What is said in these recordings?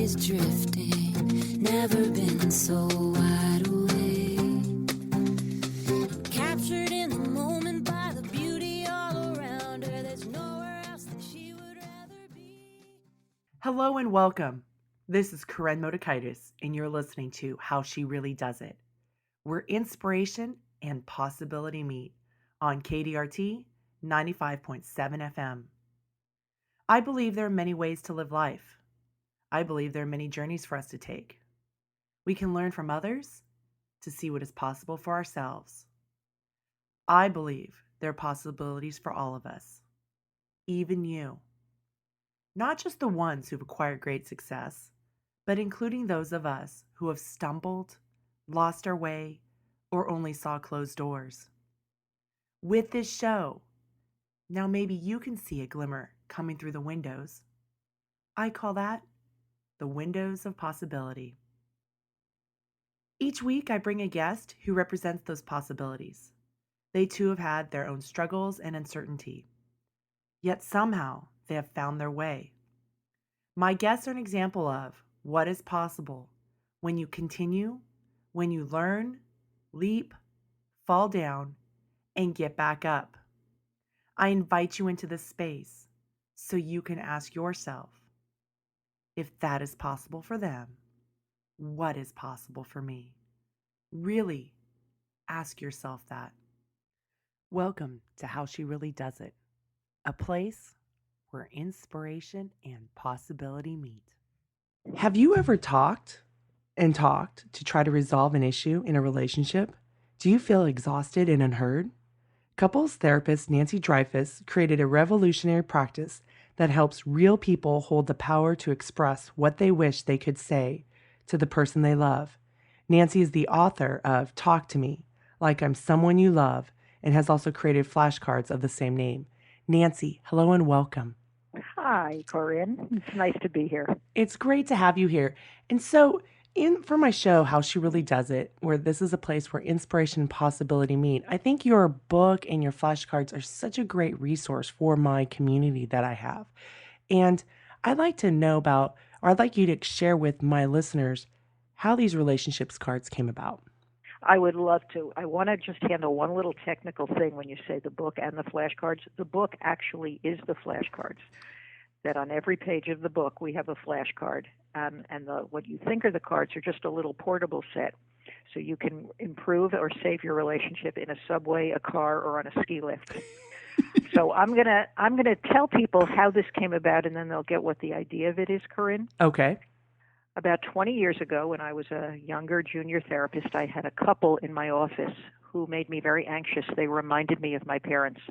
is drifting, never been so wide awake. Captured in the moment by the beauty all around her, there's nowhere else that she would rather be. Hello and welcome. This is Karen Motakaitis, and you're listening to How She Really Does It, where inspiration and possibility meet on KDRT 95.7 FM. I believe there are many ways to live life. I believe there are many journeys for us to take. We can learn from others to see what is possible for ourselves. I believe there are possibilities for all of us, even you. Not just the ones who've acquired great success, but including those of us who have stumbled, lost our way, or only saw closed doors. With this show, now maybe you can see a glimmer coming through the windows. I call that the windows of possibility. Each week I bring a guest who represents those possibilities. They too have had their own struggles and uncertainty, yet somehow they have found their way. My guests are an example of what is possible when you continue, when you learn, leap, fall down, and get back up. I invite you into this space so you can ask yourself, if that is possible for them, what is possible for me? Really ask yourself that. Welcome to How She Really Does It, a place where inspiration and possibility meet. Have you ever talked to try to resolve an issue in a relationship? Do you feel exhausted and unheard? Couples therapist Nancy Dreyfus created a revolutionary practice that helps real people hold the power to express what they wish they could say to the person they love. Nancy is the author of Talk to Me Like I'm Someone You Love and has also created flashcards of the same name. Nancy, hello and welcome. Hi, Corinne. It's nice to be here. It's great to have you here. And so, for my show, How She Really Does It, where this is a place where inspiration and possibility meet, I think your book and your flashcards are such a great resource for my community that I have. And I'd like to know about, or I'd like you to share with my listeners how these relationships cards came about. I would love to. I want to just handle one little technical thing when you say the book and the flashcards. The book actually is the flashcards. That on every page of the book we have a flashcard, and what you think are the cards are just a little portable set, so you can improve or save your relationship in a subway, a car, or on a ski lift. So I'm gonna tell people how this came about, and then they'll get what the idea of it is, Corinne. Okay. About 20 years ago, when I was a younger junior therapist, I had a couple in my office who made me very anxious. They reminded me of my parents.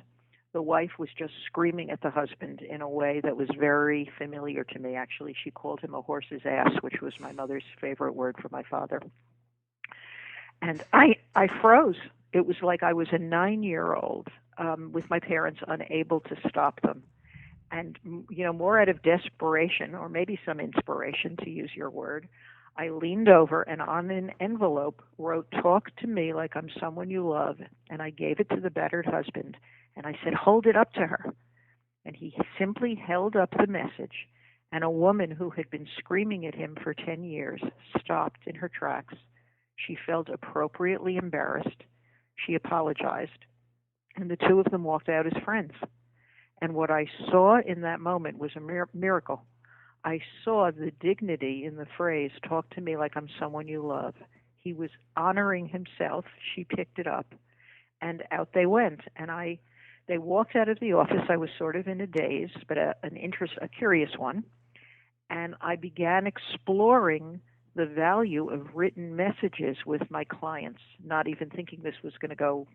The wife was just screaming at the husband in a way that was very familiar to me. Actually, she called him a horse's ass, which was my mother's favorite word for my father. And I froze. It was like I was a 9-year-old with my parents unable to stop them. And, more out of desperation, or maybe some inspiration, to use your word, I leaned over and on an envelope wrote, "Talk to me like I'm someone you love." And I gave it to the battered husband. And I said, "Hold it up to her." And he simply held up the message. And a woman who had been screaming at him for 10 years stopped in her tracks. She felt appropriately embarrassed. She apologized. And the two of them walked out as friends. And what I saw in that moment was a miracle. I saw the dignity in the phrase, "Talk to me like I'm someone you love." He was honoring himself. She picked it up. And out they went. And they walked out of the office. I was sort of in a daze, but a curious one. And I began exploring the value of written messages with my clients, not even thinking this was going to go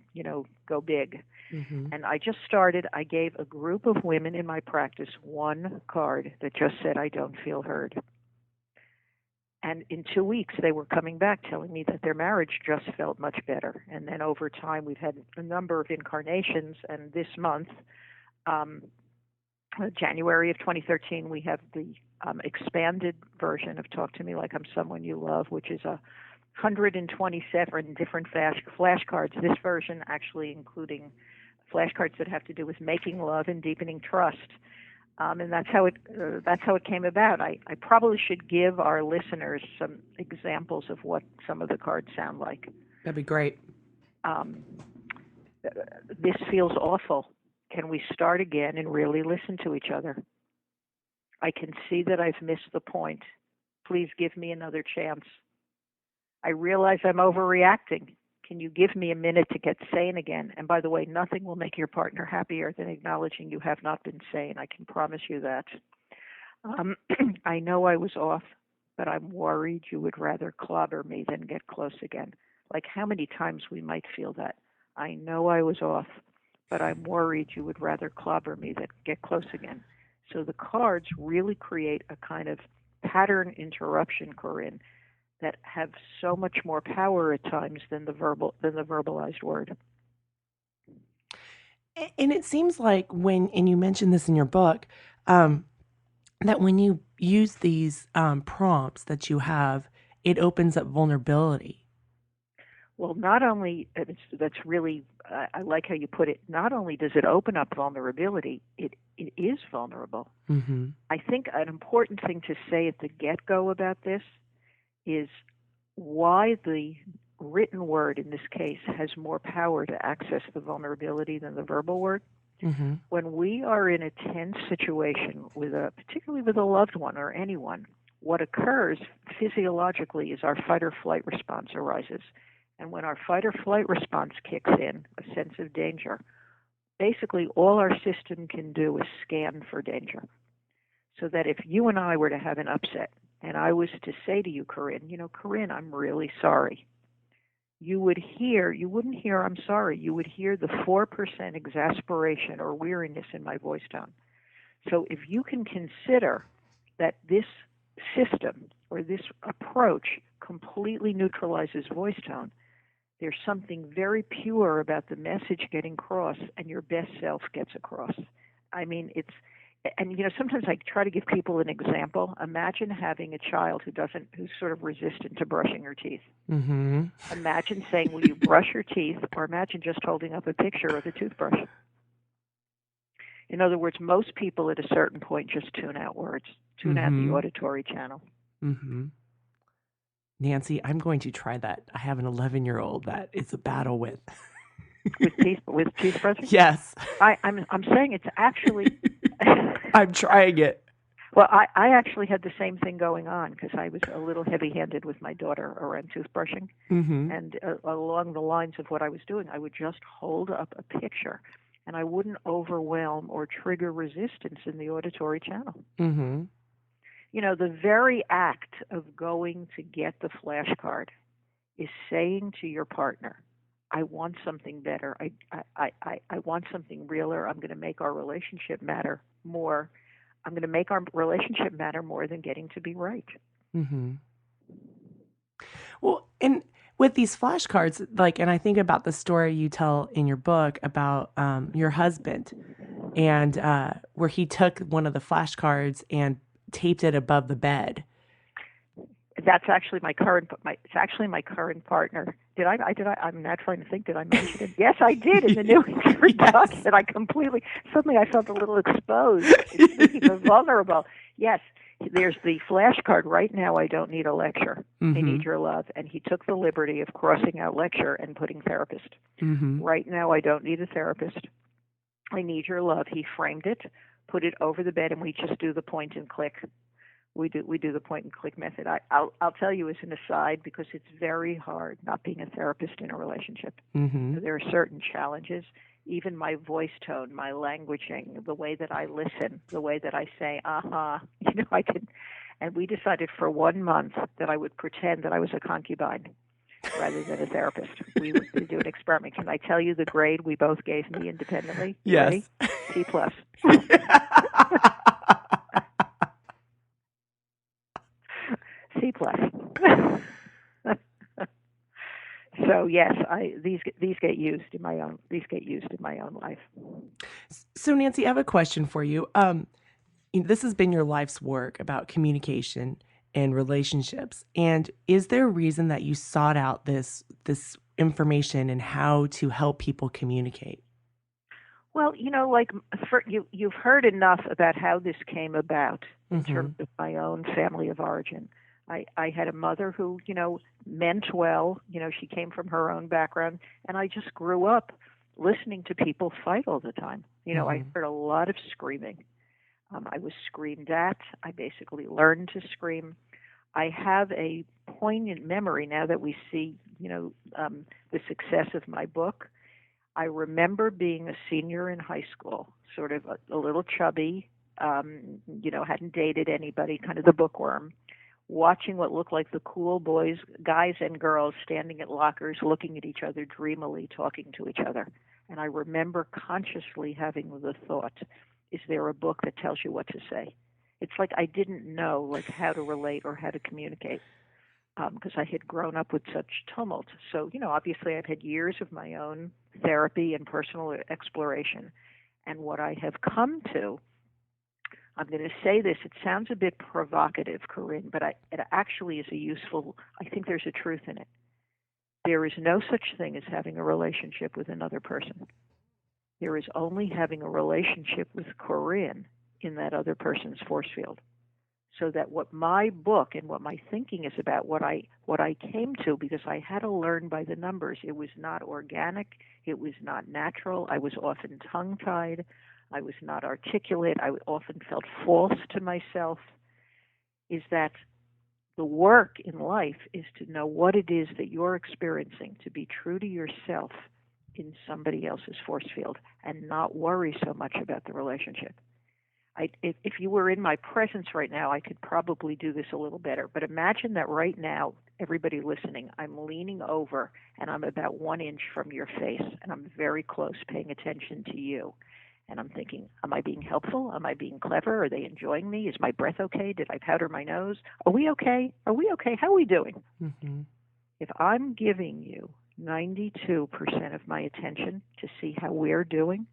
big. Mm-hmm. And I just started. I gave a group of women in my practice one card that just said, "I don't feel heard." And in 2 weeks, they were coming back telling me that their marriage just felt much better. And then over time, we've had a number of incarnations. And this month, January of 2013, we have the expanded version of Talk to Me Like I'm Someone You Love, which is 127 different flashcards. This version actually including flashcards that have to do with making love and deepening trust. And that's how it came about. I probably should give our listeners some examples of what some of the cards sound like. That'd be great. Um, this feels awful. Can we start again and really listen to each other? I can see that I've missed the point. Please give me another chance. I realize I'm overreacting. Can you give me a minute to get sane again? And by the way, nothing will make your partner happier than acknowledging you have not been sane. I can promise you that. I know I was off, but I'm worried you would rather clobber me than get close again. Like how many times we might feel that. I know I was off, but I'm worried you would rather clobber me than get close again. So the cards really create a kind of pattern interruption, Corinne, that have so much more power at times than the verbalized word. And it seems like and you mentioned this in your book, that when you use these prompts that you have, it opens up vulnerability. Well, not only that's really I like how you put it. Not only does it open up vulnerability, it is vulnerable. Mm-hmm. I think an important thing to say at the get-go about this is why the written word in this case has more power to access the vulnerability than the verbal word. Mm-hmm. When we are in a tense situation particularly with a loved one or anyone, what occurs physiologically is our fight or flight response arises. And when our fight or flight response kicks in, a sense of danger, basically all our system can do is scan for danger. So that if you and I were to have an upset, and I was to say to you, Corinne, Corinne, I'm really sorry, you wouldn't hear I'm sorry. You would hear the 4% exasperation or weariness in my voice tone. So if you can consider that this system or this approach completely neutralizes voice tone, there's something very pure about the message getting across, and your best self gets across. I mean, sometimes I try to give people an example. Imagine having a child who's sort of resistant to brushing her teeth. Mm-hmm. Imagine saying, will you brush your teeth? Or imagine just holding up a picture of a toothbrush. In other words, most people at a certain point just tune out words, tune out the auditory channel. Mm-hmm. Nancy, I'm going to try that. I have an 11-year-old that it's a battle with. with toothbrushing? Yes. I'm saying it's actually... I'm trying it. Well, I actually had the same thing going on because I was a little heavy-handed with my daughter around toothbrushing. Mm-hmm. And along the lines of what I was doing, I would just hold up a picture, and I wouldn't overwhelm or trigger resistance in the auditory channel. Mm-hmm. The very act of going to get the flashcard is saying to your partner, I want something better. I want something realer. I'm going to make our relationship matter more. I'm going to make our relationship matter more than getting to be right. Mm-hmm. Well, and with these flashcards, and I think about the story you tell in your book about your husband, and where he took one of the flashcards and taped it above the bed. That's actually my current partner. I'm not trying to think. Did I mention it? Yes, I did in the New England book. And suddenly I felt a little exposed. Speaking of vulnerable, yes, there's the flashcard. Right now, I don't need a lecture. Mm-hmm. I need your love. And he took the liberty of crossing out lecture and putting therapist. Mm-hmm. Right now, I don't need a therapist. I need your love. He framed it, put it over the bed, and we just do the point and click. We do the point and click method. I'll tell you as an aside, because it's very hard not being a therapist in a relationship. Mm-hmm. There are certain challenges. Even my voice tone, my languaging, the way that I listen, the way that I say, I can. And we decided for 1 month that I would pretend that I was a concubine rather than a therapist. We would do an experiment. Can I tell you the grade we both gave me independently? Yes. C+. C+. So yes, these get used in my own life. So Nancy, I have a question for you. This has been your life's work about communication and relationships. And is there a reason that you sought out this information and how to help people communicate? Well, like you've heard enough about how this came about in Mm-hmm. terms of my own family of origin. I had a mother who, meant well. She came from her own background, and I just grew up listening to people fight all the time. I Mm-hmm. heard a lot of screaming. I was screamed at. I basically learned to scream. I have a poignant memory now that we see, the success of my book. I remember being a senior in high school, sort of a little chubby, hadn't dated anybody, kind of the bookworm, watching what looked like the cool boys, guys and girls standing at lockers, looking at each other dreamily, talking to each other. And I remember consciously having the thought, is there a book that tells you what to say? It's like I didn't know like how to relate or how to communicate because I had grown up with such tumult. So, obviously I've had years of my own therapy and personal exploration. And what I have come to, I'm going to say this, it sounds a bit provocative, Corinne, but it actually is I think there's a truth in it. There is no such thing as having a relationship with another person. There is only having a relationship with Corinne in that other person's force field. So that what my book and what my thinking is about, what I came to, because I had to learn by the numbers. It was not organic. It was not natural. I was often tongue-tied. I was not articulate. I often felt false to myself. Is that the work in life is to know what it is that you're experiencing, to be true to yourself in somebody else's force field, and not worry so much about the relationship. If you were in my presence right now, I could probably do this a little better. But imagine that right now, everybody listening, I'm leaning over and I'm about 1 inch from your face, and I'm very close, paying attention to you. And I'm thinking, am I being helpful? Am I being clever? Are they enjoying me? Is my breath okay? Did I powder my nose? Are we okay? Are we okay? How are we doing? Mm-hmm. If I'm giving you 92% of my attention to see how we're doing,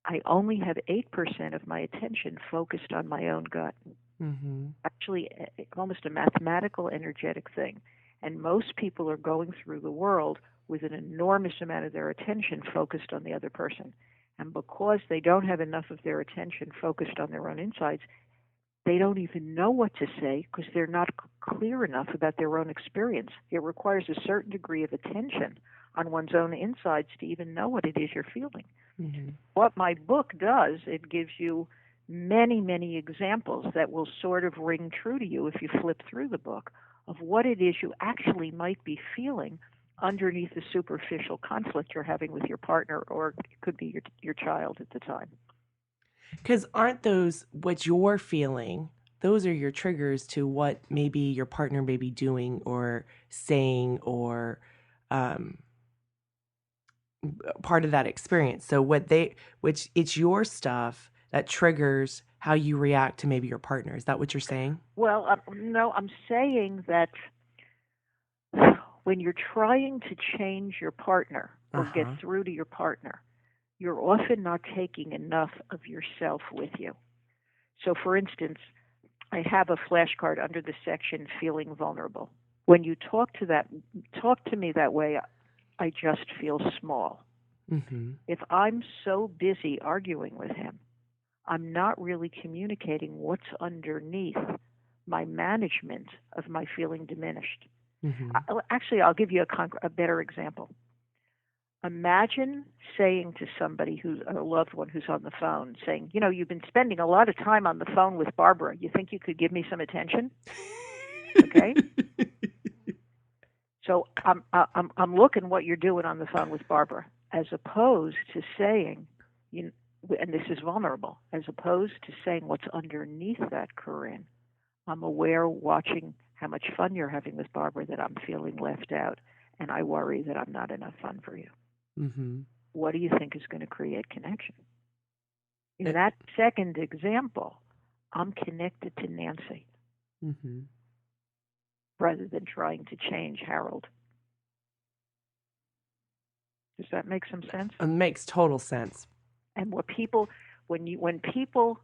I only have 8% of my attention focused on my own gut. Mm-hmm. Actually, almost a mathematical, energetic thing. And most people are going through the world with an enormous amount of their attention focused on the other person. And because they don't have enough of their attention focused on their own insides, they don't even know what to say because they're not clear enough about their own experience. It requires a certain degree of attention on one's own insides to even know what it is you're feeling. Mm-hmm. What my book does, it gives you many, many examples that will sort of ring true to you if you flip through the book of what it is you actually might be feeling underneath the superficial conflict you're having with your partner, or it could be your child at the time. Because aren't those what you're feeling? Those are your triggers to what maybe your partner may be doing or saying or um, part of that experience. So which it's your stuff that triggers how you react to maybe your partner. Is that what you're saying? Well, no, I'm saying that when you're trying to change your partner or get Uh-huh. through to your partner, you're often not taking enough of yourself with you. So, for instance, I have a flashcard under the section feeling vulnerable. When you talk to me that way, I just feel small. Mm-hmm. If I'm so busy arguing with him, I'm not really communicating what's underneath my management of my feeling diminished. Mm-hmm. Actually, I'll give you a better example. Imagine saying to somebody who's a loved one who's on the phone, saying, you've been spending a lot of time on the phone with Barbara. You think you could give me some attention? Okay. So I'm looking what you're doing on the phone with Barbara, as opposed to saying, and this is vulnerable, as opposed to saying what's underneath that, Corinne. I'm aware, watching how much fun you're having with Barbara, that I'm feeling left out, and I worry that I'm not enough fun for you. Mm-hmm. What do you think is going to create connection? In that second example, I'm connected to Nancy Mm-hmm. rather than trying to change Harold. Does that make some sense? It makes total sense. And when people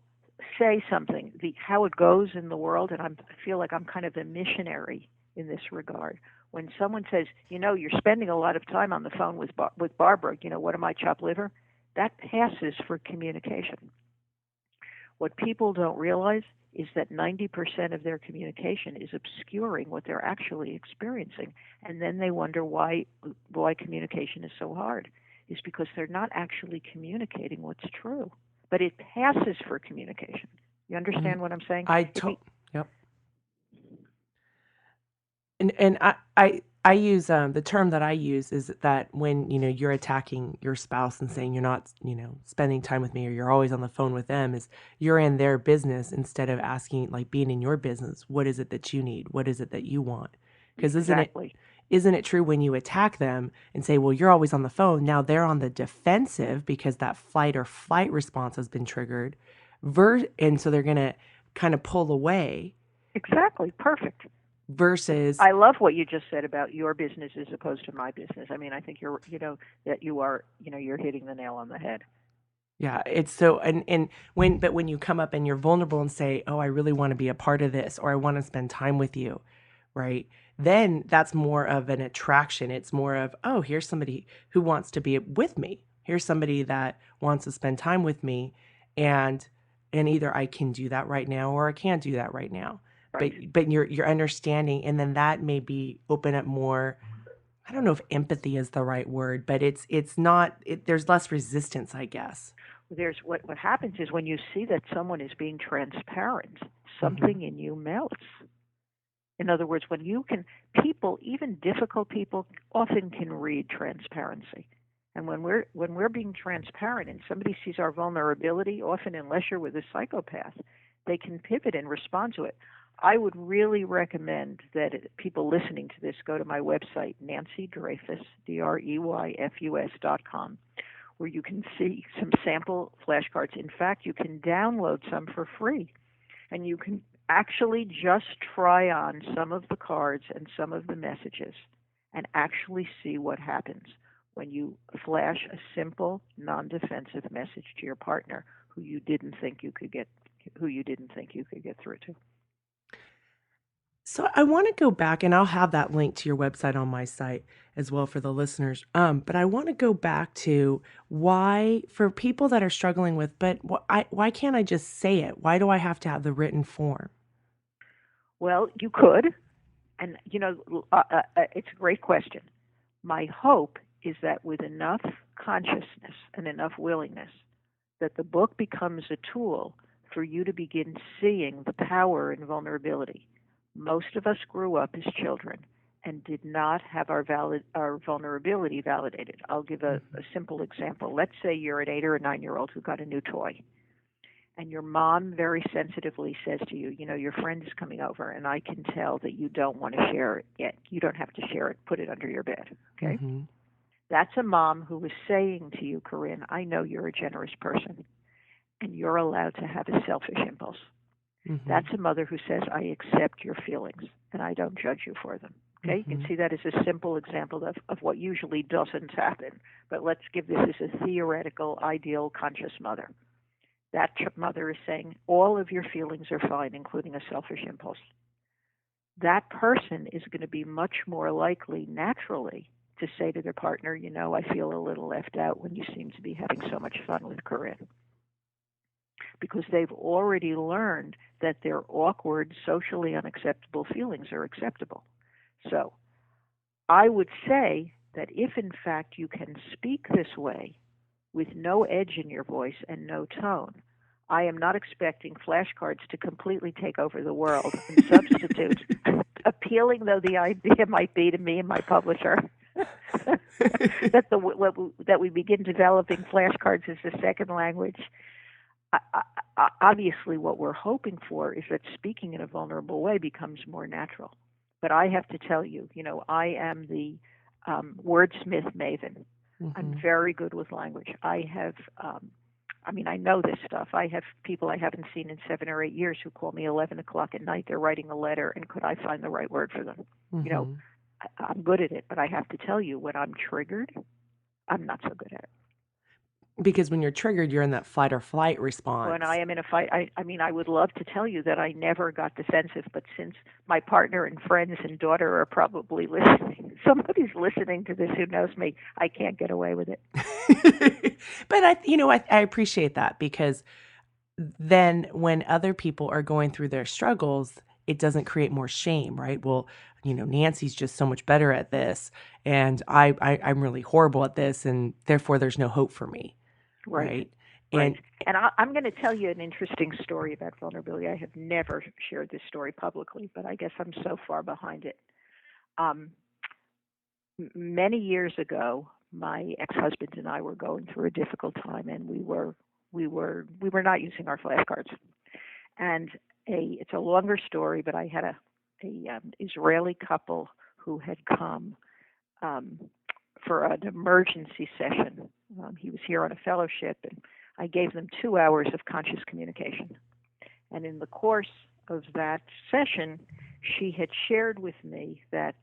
say something, how it goes in the world, and I feel like I'm kind of a missionary in this regard. When someone says, you're spending a lot of time on the phone with Barbara, what am I, chopped liver? That passes for communication. What people don't realize is that 90% of their communication is obscuring what they're actually experiencing. And then they wonder why communication is so hard. Is because they're not actually communicating what's true. But it passes for communication. You understand what I'm saying? Yep. And I use the term that I use is that when you're attacking your spouse and saying you're not spending time with me, or you're always on the phone with them, is you're in their business instead of asking, like, being in your business. What is it that you need? What is it that you want? Because Exactly. isn't it true when you attack them and say, well, you're always on the phone, now they're on the defensive because that flight or flight response has been triggered, and so they're going to kind of pull away. Exactly. Perfect. Versus, I love what you just said about your business as opposed to my business. I mean, I think you're hitting the nail on the head. yeah, it's so, and when you come up and you're vulnerable and say, oh, I really want to be a part of this, or I want to spend time with you, right? Then that's more of an attraction. It's more of, oh, here's somebody who wants to be with me. Here's somebody that wants to spend time with me, and either I can do that right now or I can't do that right now. Right. But you're understanding, and then that maybe open up more. I don't know if empathy is the right word, but it's not. There's less resistance, I guess. There's what happens is when you see that someone is being transparent, something in you melts. In other words, people, even difficult people, often can read transparency. And when we're being transparent and somebody sees our vulnerability, often unless you're with a psychopath, they can pivot and respond to it. I would really recommend that people listening to this go to my website, Nancy Dreyfus, DREYFUS.com, where you can see some sample flashcards. In fact, you can download some for free, and you can actually just try on some of the cards and some of the messages and actually see what happens when you flash a simple, non-defensive message to your partner who you didn't think you could get through to. So I want to go back, and I'll have that link to your website on my site as well for the listeners. But I want to go back to why, for people that are struggling with, but why can't I just say it? Why do I have to have the written form? Well, you could, and it's a great question. My hope is that with enough consciousness and enough willingness, that the book becomes a tool for you to begin seeing the power in vulnerability. Most of us grew up as children and did not have our vulnerability validated. I'll give a simple example. Let's say you're an 8 or a 9-year-old who got a new toy, and your mom very sensitively says to you, your friend is coming over, and I can tell that you don't want to share it yet. You don't have to share it. Put it under your bed, okay? Mm-hmm. That's a mom who is saying to you, Corinne, I know you're a generous person, and you're allowed to have a selfish impulse. Mm-hmm. That's a mother who says, I accept your feelings, and I don't judge you for them. Okay, You can see that as a simple example of what usually doesn't happen. But let's give this as a theoretical, ideal, conscious mother. That mother is saying, all of your feelings are fine, including a selfish impulse. That person is going to be much more likely, naturally, to say to their partner, I feel a little left out when you seem to be having so much fun with Corinne. Because they've already learned that their awkward, socially unacceptable feelings are acceptable. So I would say that if, in fact, you can speak this way with no edge in your voice and no tone, I am not expecting flashcards to completely take over the world and substitute, appealing though the idea might be to me and my publisher, that we begin developing flashcards as a second language. Obviously, what we're hoping for is that speaking in a vulnerable way becomes more natural. But I have to tell you, I am the wordsmith maven. Mm-hmm. I'm very good with language. I have, I know this stuff. I have people I haven't seen in 7 or 8 years who call me 11 o'clock at night. They're writing a letter, and could I find the right word for them? Mm-hmm. I'm good at it, but I have to tell you, when I'm triggered, I'm not so good at it. Because when you're triggered, you're in that fight or flight When I response. am in a fight, I mean, I would love to tell you that I never got defensive, but since my partner and friends and daughter are probably listening, somebody's listening to this who knows me, I can't get away with it. But I appreciate that, because then when other people are going through their struggles, it doesn't create more shame, right? Well, Nancy's just so much better at this, and I'm really horrible at this, and therefore there's no hope for me, Right. right? Right. And And I'm going to tell you an interesting story about vulnerability. I have never shared this story publicly, but I guess I'm so far behind it. Um, Many years ago, my ex-husband and I were going through a difficult time, and we were not using our flashcards. And it's a longer story, but I had a Israeli couple who had come um, for an emergency session. He was here on a fellowship, and I gave them 2 hours of conscious communication. And in the course of that session, she had shared with me that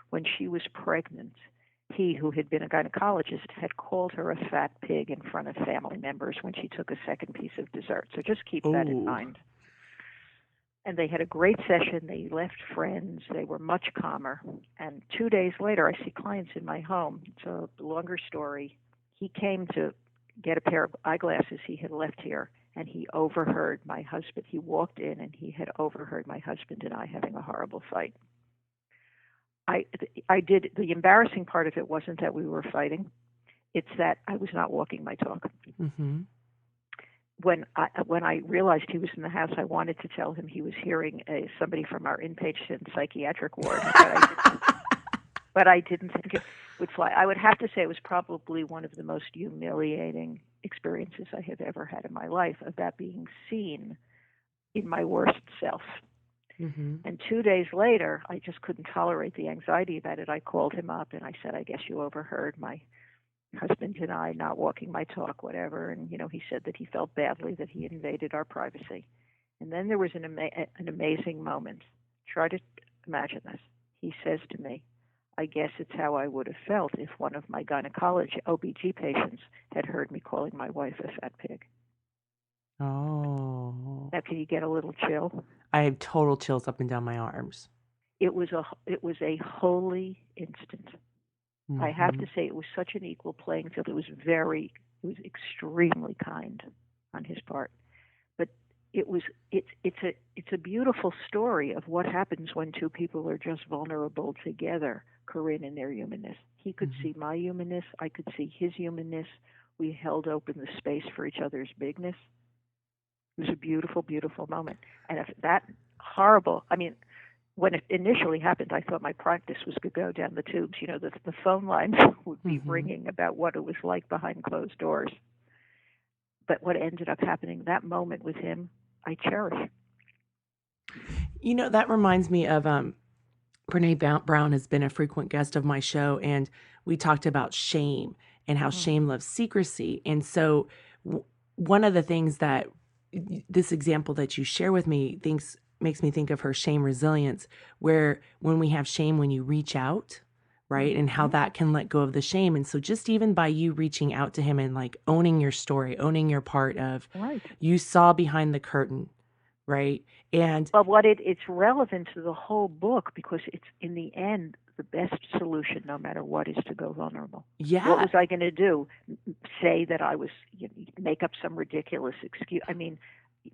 when she was pregnant, he, who had been a gynecologist, had called her a fat pig in front of family members when she took a second piece of dessert. So just keep that in mind. And they had a great session. They left friends. They were much calmer. And 2 days later, I see clients in my home. It's a longer story. He came to get a pair of eyeglasses he had left here, and he overheard my husband. He walked in, and he had overheard my husband and I having a horrible fight. The embarrassing part of it wasn't that we were fighting. It's that I was not walking my talk. mm-hmm. When I realized he was in the house, I wanted to tell him he was hearing somebody from our inpatient psychiatric ward, but I didn't think it would fly. I would have to say it was probably one of the most humiliating experiences I have ever had in my life, of that being seen in my worst self. Mm-hmm. And 2 days later, I just couldn't tolerate the anxiety about it. I called him up and I said, I guess you overheard my husband and I not walking my talk, whatever. And, he said that he felt badly that he invaded our privacy. And then there was an amazing moment. Try to imagine this. He says to me, I guess it's how I would have felt if one of my gynecology OBG patients had heard me calling my wife a fat pig. Oh, Now, can you get a little chill? I have total chills up and down my arms. It was a holy instant. Mm-hmm. I have to say it was such an equal playing field. It was extremely kind on his part. But it's a beautiful story of what happens when two people are just vulnerable together, Corinne, in their humanness. He could see my humanness, I could see his humanness. We held open the space for each other's bigness. It was a beautiful, beautiful moment. And if that horrible, when it initially happened, I thought my practice was to go down the tubes. The phone lines would be ringing about what it was like behind closed doors. But what ended up happening, that moment with him, I cherish. That reminds me of Brene Brown has been a frequent guest of my show, and we talked about shame and how shame loves secrecy. And so one of the things that this example that you share with me makes me think of her shame resilience, where when we have shame, when you reach out, right, and how that can let go of the shame. And so just even by you reaching out to him and like owning your story, owning your part of, Right. You saw behind the curtain, right? And But it's relevant to the whole book, because it's, in the end, the best solution, no matter what, is to go vulnerable. yeah, What was I going to do? Say that I was, make up some ridiculous excuse?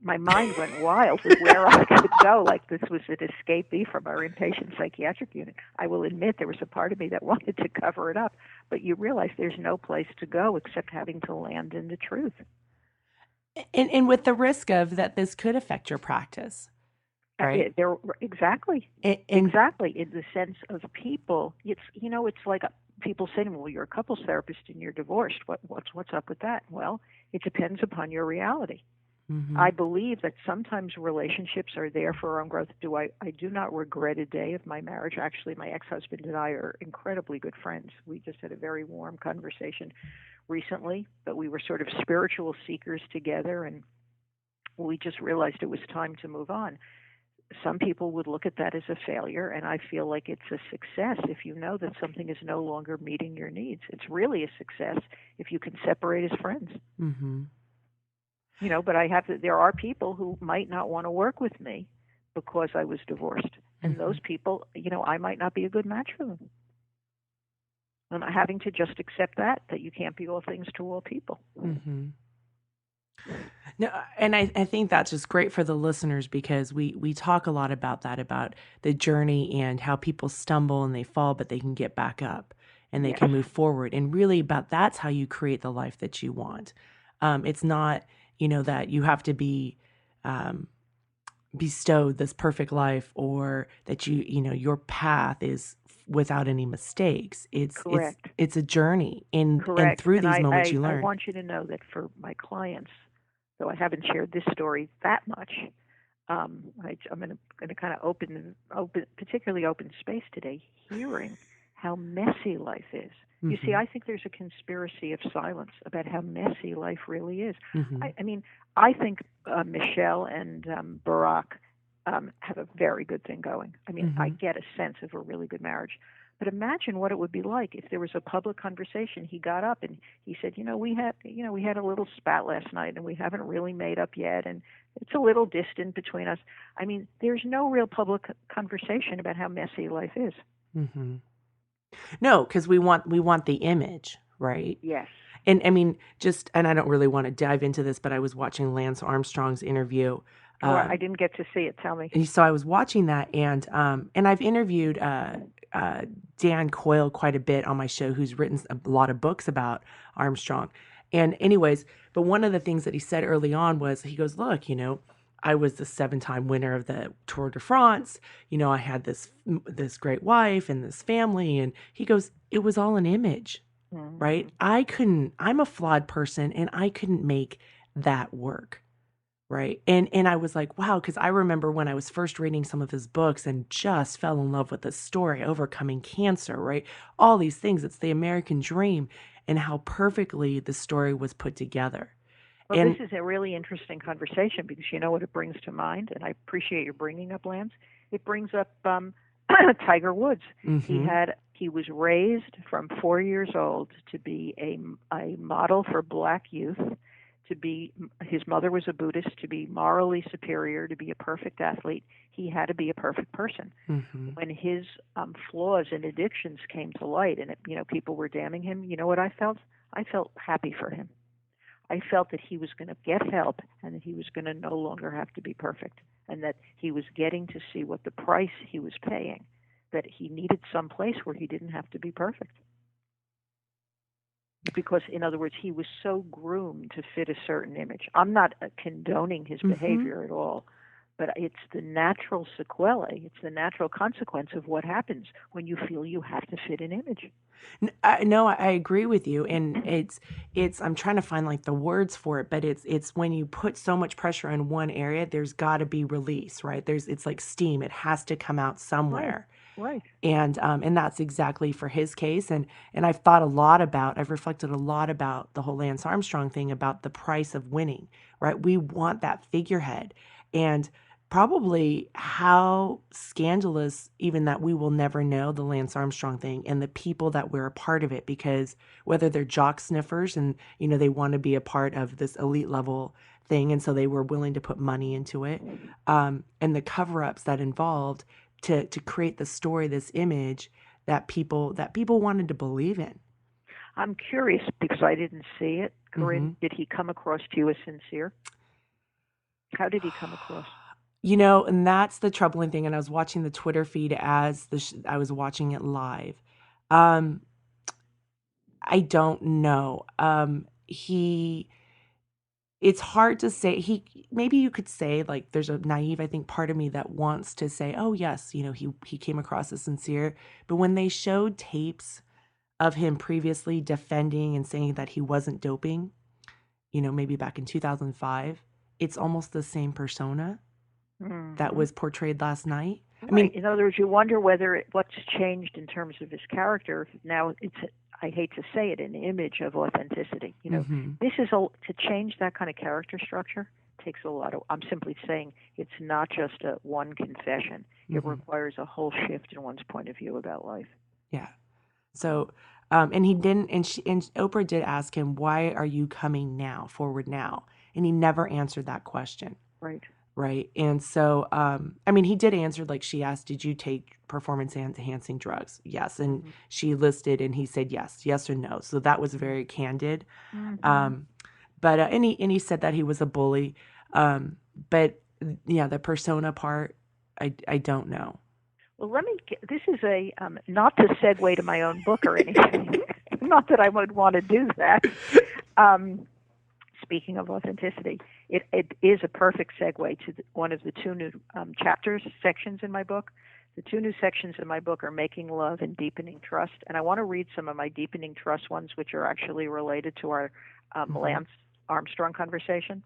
My mind went wild with where I could go, like this was an escapee from our inpatient psychiatric unit. I will admit there was a part of me that wanted to cover it up, but you realize there's no place to go except having to land in the truth. and with the risk of that this could affect your practice, right? Exactly. Exactly. In the sense of people, it's like people say to me, well, you're a couples therapist and you're divorced. What's up with that? Well, it depends upon your reality. Mm-hmm. I believe that sometimes relationships are there for our own growth. I do not regret a day of my marriage. Actually, my ex-husband and I are incredibly good friends. We just had a very warm conversation recently, but we were sort of spiritual seekers together, and we just realized it was time to move on. some people would look at that as a failure, and I feel like it's a success if you know that something is no longer meeting your needs. It's really a success if you can separate as friends. Mm-hmm. But there are people who might not want to work with me because I was divorced. And Mm-hmm. those people, I might not be a good match for them. And having to just accept that you can't be all things to all people. Mm-hmm. No, and I think that's just great for the listeners because we talk a lot about that, about the journey and how people stumble and they fall, but they can get back up and they Yes. can move forward. And really about that's how you create the life that you want. It's not, that you have to be bestowed this perfect life or that your path is without any mistakes. Correct. It's a journry and Correct. through And these moments you I learn. want you to know that for my clients, though I haven't shared this story that much, I'm going to kind of open, particularly open space today, hearing how messy life is. Mm-hmm. You see, I think there's a conspiracy of silence about how messy life really is. Mm-hmm. I think Michelle and Barack have a very good thing going. Mm-hmm. I get a sense of a really good marriage. But imagine what it would be like if there was a public conversation. He got up and he said, we had a little spat last night and we haven't really made up yet, and it's a little distant between us. There's no real public conversation about how messy life is. Mm-hmm. No, because we want the image, right? Yes. And and I don't really want to dive into this, but I was watching Lance Armstrong's interview. I didn't get to see it. Tell me. So I was watching that, and I've interviewed Dan Coyle quite a bit on my show, who's written a lot of books about Armstrong. And anyways, but one of the things that he said early on was, he goes, look, I was the 7-time winner of the Tour de France. I had this great wife and this family. And he goes, it was all an image, Mm-hmm. right? I'm a flawed person and I couldn't make that work. Right. And I was like, wow, because I remember when I was first reading some of his books and just fell in love with the story, overcoming cancer, right? All these things. It's the American dream and how perfectly the story was put together. Well, this is a really interesting conversation because you know what it brings to mind, and I appreciate your bringing up Lance. It brings up Tiger Woods. Mm-hmm. He was raised from 4 years old to be a model for black youth. His mother was a Buddhist. To be morally superior, to be a perfect athlete, he had to be a perfect person. Mm-hmm. When his flaws and addictions came to light, and people were damning him, you know what I felt? I felt happy for him. I felt that he was going to get help and that he was going to no longer have to be perfect, and that he was getting to see what the price he was paying, that he needed some place where he didn't have to be perfect. Because, in other words, he was so groomed to fit a certain image. I'm not condoning his behavior at all, but it's the natural sequelae, it's the natural consequence of what happens when you feel you have to fit an image. No, I agree with you, and it's I'm trying to find like the words for it, but it's when you put so much pressure in one area, there's got to be release, right? It's like steam; it has to come out somewhere. Right. And that's exactly for his case. And I've reflected a lot about the whole Lance Armstrong thing, about the price of winning, right? We want that figurehead, and probably how scandalous even that we will never know the Lance Armstrong thing and the people that were a part of it, because whether they're jock sniffers and, they want to be a part of this elite level thing. And so they were willing to put money into it. And the cover-ups that involved to create the story, this image that people wanted to believe in. I'm curious because I didn't see it. Corinne, Mm-hmm. Did he come across to you as sincere? How did he come across? And that's the troubling thing. And I was watching the Twitter feed as I was watching it live. I don't know. It's hard to say. Maybe you could say, like, there's a naive, I think, part of me that wants to say, oh yes, he came across as sincere. But when they showed tapes of him previously defending and saying that he wasn't doping, maybe back in 2005, it's almost the same persona that was portrayed last night. Right. In other words, you wonder what's changed in terms of his character. Now it's, I hate to say it, an image of authenticity. This is to change that kind of character structure takes a lot of, I'm simply saying it's not just a one confession. It Hmm. requires a whole shift in one's point of view about life. Yeah. So, and he didn't, and Oprah did ask him, why are you coming now, forward now? And he never answered that question. Right. Right. And so, I mean, he did answer, like she asked, did you take performance enhancing drugs? Yes. And Mm-hmm. she listed and he said yes or no. So that was very candid. Mm-hmm. Um, but, and he said that he was a bully. But yeah, the persona part, I don't know. Well, this is a, not to segue to my own book or anything, not that I would want to do that. Speaking of authenticity, it is a perfect segue to one of the two new sections in my book. The two new sections in my book are Making Love and Deepening Trust. And I want to read some of my Deepening Trust ones, which are actually related to our Lance Armstrong conversation.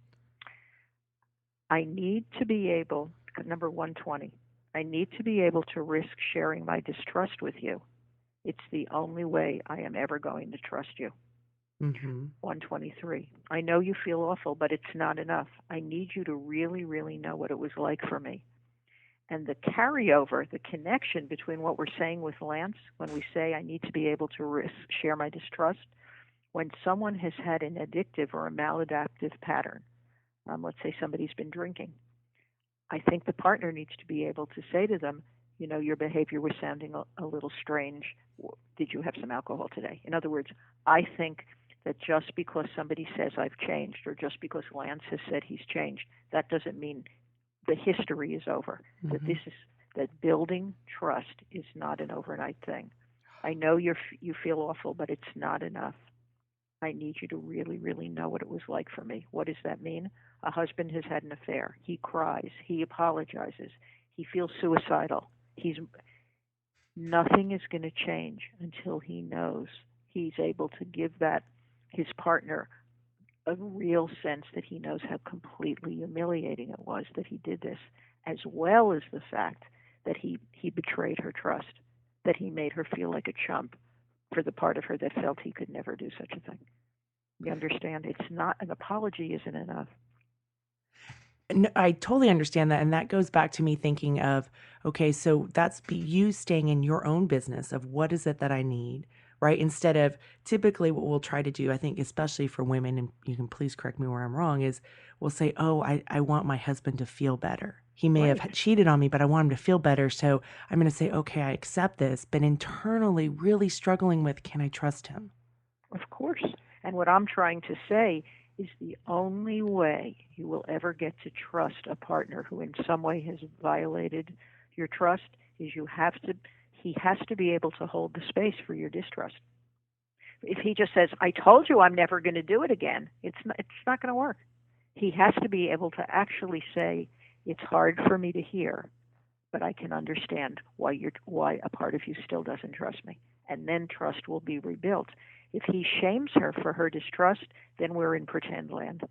I need to be able, number 120, I need to be able to risk sharing my distrust with you. It's the only way I am ever going to trust you. Mm-hmm. 123. I know you feel awful, but it's not enough. I need you to really, really know what it was like for me. And the carryover, the connection between what we're saying with Lance, when we say I need to be able to share my distrust, when someone has had an addictive or a maladaptive pattern, let's say somebody's been drinking, I think the partner needs to be able to say to them, you know, your behavior was sounding a little strange. Did you have some alcohol today? In other words, I think that just because somebody says I've changed, or just because Lance has said he's changed, that doesn't mean the history is over. Mm-hmm. That building trust is not an overnight thing. I know you feel awful, but it's not enough. I need you to really, really know what it was like for me. What does that mean? A husband has had an affair. He cries. He apologizes. He feels suicidal. Nothing is going to change until he knows he's able to give his partner a real sense that he knows how completely humiliating it was that he did this, as well as the fact that he betrayed her trust, that he made her feel like a chump for the part of her that felt he could never do such a thing. You understand? It's not, an apology isn't enough. No, I totally understand that. And that goes back to me thinking of, okay, so that's you staying in your own business of what is it that I need, right? Instead of typically what we'll try to do, I think, especially for women, and you can please correct me where I'm wrong, is we'll say, oh, I want my husband to feel better. He may Right. have cheated on me, but I want him to feel better. So I'm going to say, okay, I accept this, but internally really struggling with, can I trust him? Of course. And what I'm trying to say is the only way you will ever get to trust a partner who in some way has violated your trust is he has to be able to hold the space for your distrust. If he just says, I told you I'm never going to do it again, it's not going to work. He has to be able to actually say, it's hard for me to hear, but I can understand why a part of you still doesn't trust me. And then trust will be rebuilt. If he shames her for her distrust, then we're in pretend land.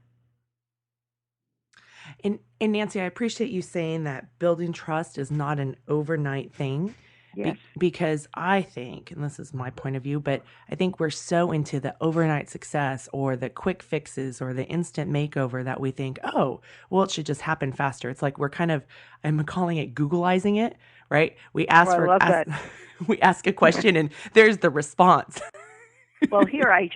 And Nancy, I appreciate you saying that building trust is not an overnight thing. Yes. Because I think, and this is my point of view, but I think we're so into the overnight success or the quick fixes or the instant makeover that we think, oh, well, it should just happen faster. It's like I'm calling it Googleizing it, right? We Oh, I love that. we ask a question and there's the response. Well, here I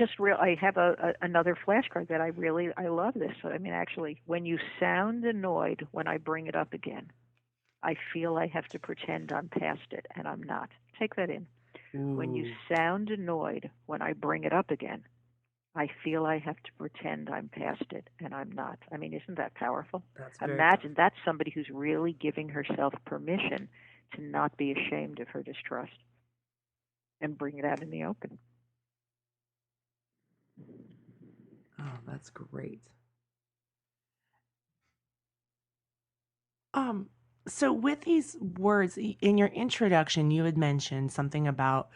have another flashcard that I love this. I mean, actually, when you sound annoyed when I bring it up again, I feel I have to pretend I'm past it, and I'm not. Take that in. Ooh. When you sound annoyed when I bring it up again, I feel I have to pretend I'm past it, and I'm not. I mean, isn't that powerful? Imagine that's somebody who's really giving herself permission to not be ashamed of her distrust and bring it out in the open. Oh, that's great. So with these words in your introduction, you had mentioned something about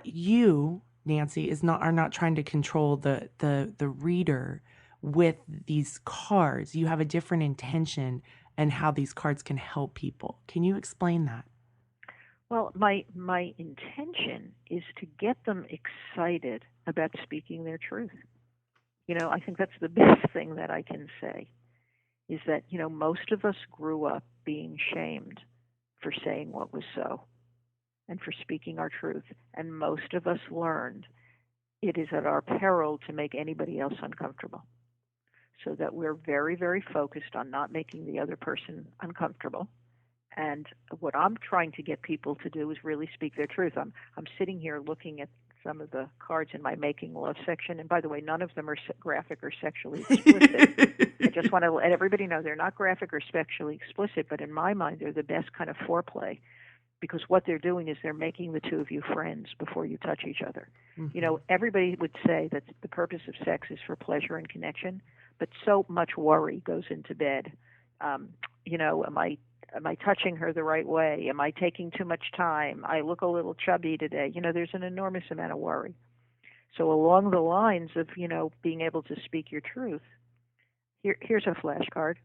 you, Nancy, are not trying to control the reader with these cards. You have a different intention and how these cards can help people. Can you explain that? Well, my intention is to get them excited about speaking their truth. I think that's the best thing that I can say is that, most of us grew up being shamed for saying what was so and for speaking our truth. And most of us learned it is at our peril to make anybody else uncomfortable. So that we're very, very focused on not making the other person uncomfortable. And what I'm trying to get people to do is really speak their truth. I'm sitting here looking at some of the cards in my Making Love section. And by the way, none of them are graphic or sexually explicit. I just want to let everybody know they're not graphic or sexually explicit, but in my mind, they're the best kind of foreplay because what they're doing is they're making the two of you friends before you touch each other. Mm-hmm. Everybody would say that the purpose of sex is for pleasure and connection, but so much worry goes into bed. Am I touching her the right way? Am I taking too much time? I look a little chubby today. There's an enormous amount of worry. So along the lines of, being able to speak your truth, here's a flashcard.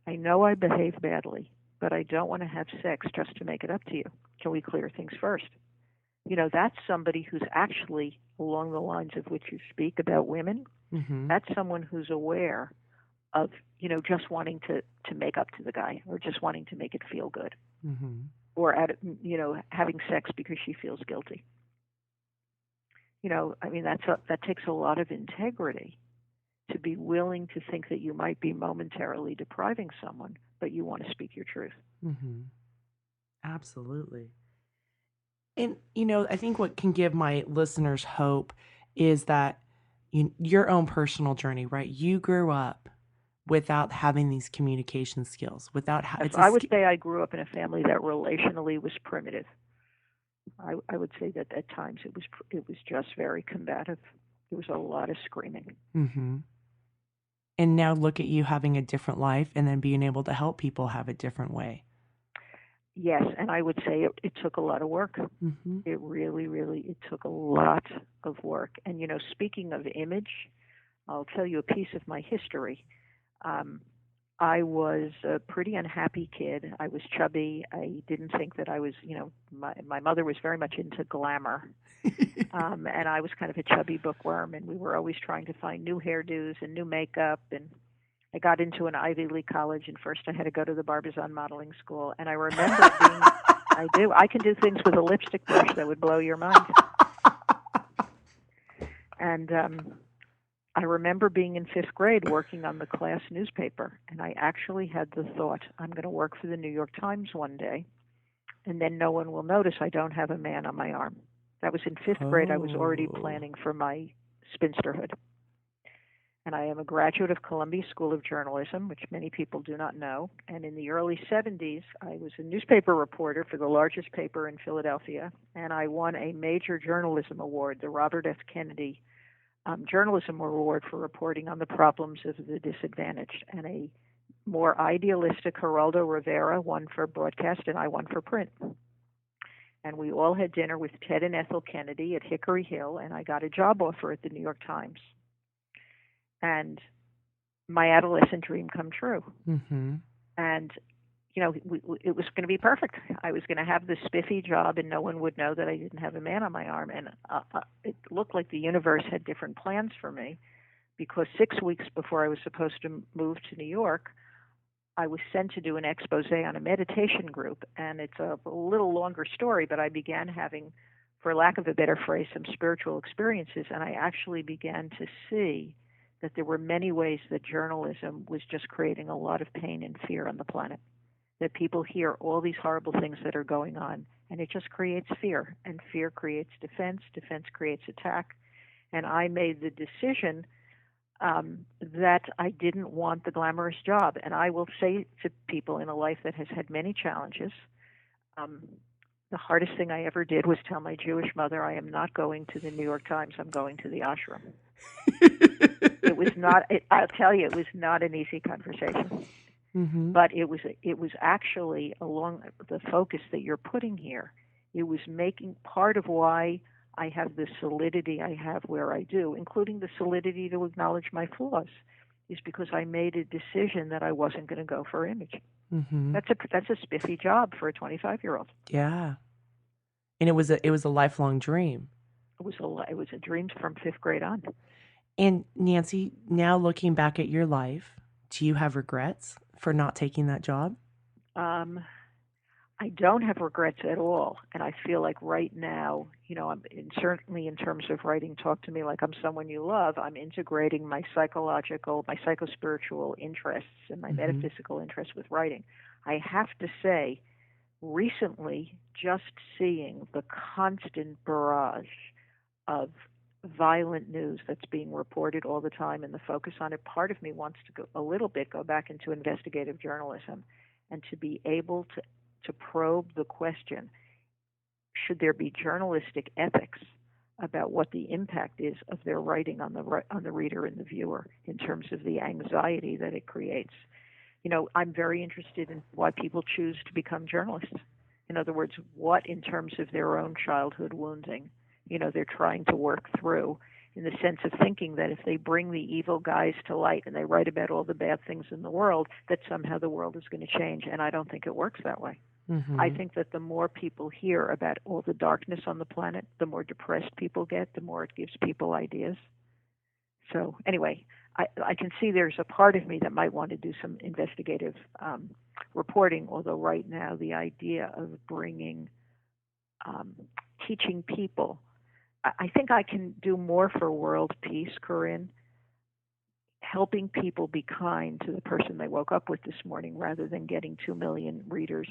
I know I behave badly, but I don't want to have sex just to make it up to you. Can we clear things first? That's somebody who's actually along the lines of which you speak about women. Mm-hmm. That's someone who's aware of, just wanting to make up to the guy or just wanting to make it feel good Mm-hmm. or, having sex because she feels guilty. That takes a lot of integrity to be willing to think that you might be momentarily depriving someone, but you want to speak your truth. Mm-hmm. Absolutely. And, I think what can give my listeners hope is that your own personal journey, right? You grew up without having these communication skills, without I would say I grew up in a family that relationally was primitive. I would say that at times it was just very combative. There was a lot of screaming. Mm-hmm. And now look at you having a different life and then being able to help people have a different way. Yes, and I would say it took a lot of work. Mm-hmm. It really, really, it took a lot of work. And, speaking of image, I'll tell you a piece of my history. I was a pretty unhappy kid. I was chubby. I didn't think that I was, my mother was very much into glamour. And I was kind of a chubby bookworm, and we were always trying to find new hairdos and new makeup. And I got into an Ivy League college, and first I had to go to the Barbizon modeling school. And I remember I can do things with a lipstick brush that would blow your mind. And I remember being in 5th grade working on the class newspaper, and I actually had the thought, I'm going to work for the New York Times one day, and then no one will notice I don't have a man on my arm. That was in 5th grade. I was already planning for my spinsterhood. And I am a graduate of Columbia School of Journalism, which many people do not know. And in the early 70s, I was a newspaper reporter for the largest paper in Philadelphia, and I won a major journalism award, the Robert F. Kennedy Journalism Award for reporting on the problems of the disadvantaged. And a more idealistic Geraldo Rivera won for broadcast, and I won for print. And we all had dinner with Ted and Ethel Kennedy at Hickory Hill, and I got a job offer at the New York Times. And my adolescent dream come true. Mm-hmm. And, it was going to be perfect. I was going to have this spiffy job, and no one would know that I didn't have a man on my arm. And it looked like the universe had different plans for me, because 6 weeks before I was supposed to move to New York, I was sent to do an expose on a meditation group. And it's a little longer story, but I began having, for lack of a better phrase, some spiritual experiences, and I actually began to see that there were many ways that journalism was just creating a lot of pain and fear on the planet. That people hear all these horrible things that are going on, and it just creates fear, and fear creates defense creates attack. And I made the decision that I didn't want the glamorous job. And I will say to people in a life that has had many challenges, the hardest thing I ever did was tell my Jewish mother, I am not going to the New York Times, I'm going to the ashram. It was not, I'll tell you, it was not an easy conversation. Mm-hmm. But it was actually along the focus that you're putting here. It was making part of why I have the solidity I have where I do, including the solidity to acknowledge my flaws, is because I made a decision that I wasn't going to go for image. Mm-hmm. That's a spiffy job for a 25-year-old. Yeah, and it was a lifelong dream. It was a dream from 5th grade on. And Nancy, now looking back at your life, do you have regrets for not taking that job? Um, I don't have regrets at all, and I feel like right now, certainly in terms of writing Talk to Me Like I'm Someone You Love, I'm integrating my psychological, my psychospiritual interests and my Mm-hmm. metaphysical interests with writing. I have to say, recently, just seeing the constant barrage of violent news that's being reported all the time and the focus on it, part of me wants to go a little bit go back into investigative journalism and to be able to probe the question, should there be journalistic ethics about what the impact is of their writing on the reader and the viewer in terms of the anxiety that it creates. I'm very interested in why people choose to become journalists. In other words, what in terms of their own childhood wounding, they're trying to work through, in the sense of thinking that if they bring the evil guys to light and they write about all the bad things in the world, that somehow the world is going to change. And I don't think it works that way. I Mm-hmm. think that the more people hear about all the darkness on the planet, the more depressed people get, the more it gives people ideas. So anyway, I can see there's a part of me that might want to do some investigative reporting, although right now the idea of bringing, um, teaching people, I think I can do more for world peace, Corinne, helping people be kind to the person they woke up with this morning rather than getting 2 million readers